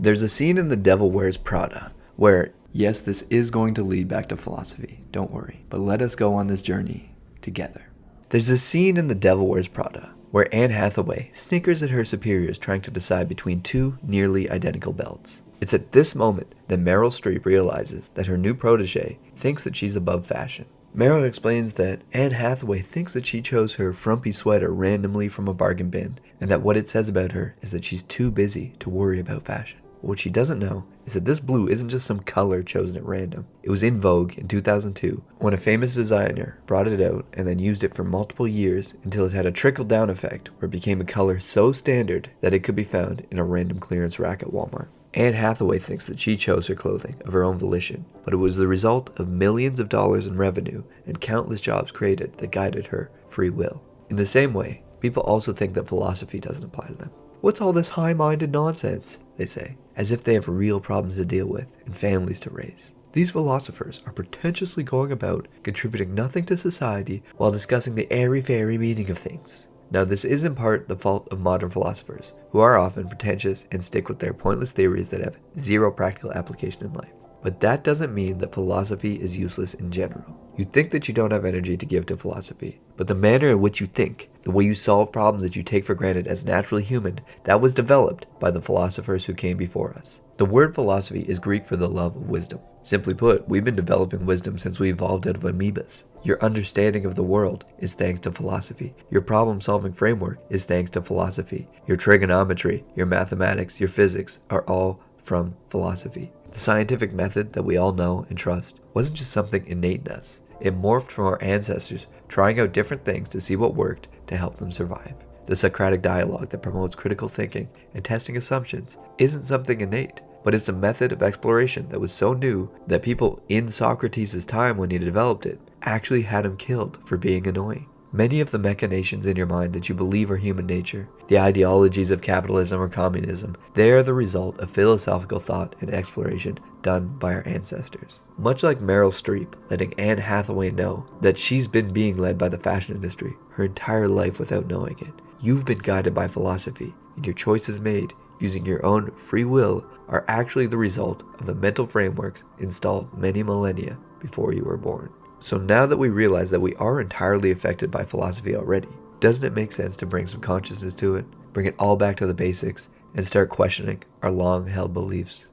There's a scene in The Devil Wears Prada where, yes, this is going to lead back to philosophy, don't worry, but let us go on this journey together. There's a scene in The Devil Wears Prada where Anne Hathaway snickers at her superiors trying to decide between two nearly identical belts. It's at this moment that Meryl Streep realizes that her new protege thinks that she's above fashion. Meryl explains that Anne Hathaway thinks that she chose her frumpy sweater randomly from a bargain bin, and that what it says about her is that she's too busy to worry about fashion. What she doesn't know is that this blue isn't just some color chosen at random. It was in vogue in 2002 when a famous designer brought it out and then used it for multiple years until it had a trickle-down effect where it became a color so standard that it could be found in a random clearance rack at Walmart. Anne Hathaway thinks that she chose her clothing of her own volition, but it was the result of millions of dollars in revenue and countless jobs created that guided her free will. In the same way, people also think that philosophy doesn't apply to them. What's all this high-minded nonsense, they say, as if they have real problems to deal with and families to raise. These philosophers are pretentiously going about contributing nothing to society while discussing the airy-fairy meaning of things. Now, this is in part the fault of modern philosophers, who are often pretentious and stick with their pointless theories that have zero practical application in life. But that doesn't mean that philosophy is useless in general. You think that you don't have energy to give to philosophy, but the manner in which you think, the way you solve problems that you take for granted as naturally human, that was developed by the philosophers who came before us. The word philosophy is Greek for the love of wisdom. Simply put, we've been developing wisdom since we evolved out of amoebas. Your understanding of the world is thanks to philosophy. Your problem-solving framework is thanks to philosophy. Your trigonometry, your mathematics, your physics are all from philosophy. The scientific method that we all know and trust wasn't just something innate in us. It morphed from our ancestors trying out different things to see what worked to help them survive. The Socratic dialogue that promotes critical thinking and testing assumptions isn't something innate, but it's a method of exploration that was so new that people in Socrates' time when he developed it actually had him killed for being annoying. Many of the machinations in your mind that you believe are human nature, the ideologies of capitalism or communism, they are the result of philosophical thought and exploration done by our ancestors. Much like Meryl Streep letting Anne Hathaway know that she's been being led by the fashion industry her entire life without knowing it, you've been guided by philosophy, and your choices made using your own free will are actually the result of the mental frameworks installed many millennia before you were born. So now that we realize that we are entirely affected by philosophy already, doesn't it make sense to bring some consciousness to it, bring it all back to the basics, and start questioning our long-held beliefs?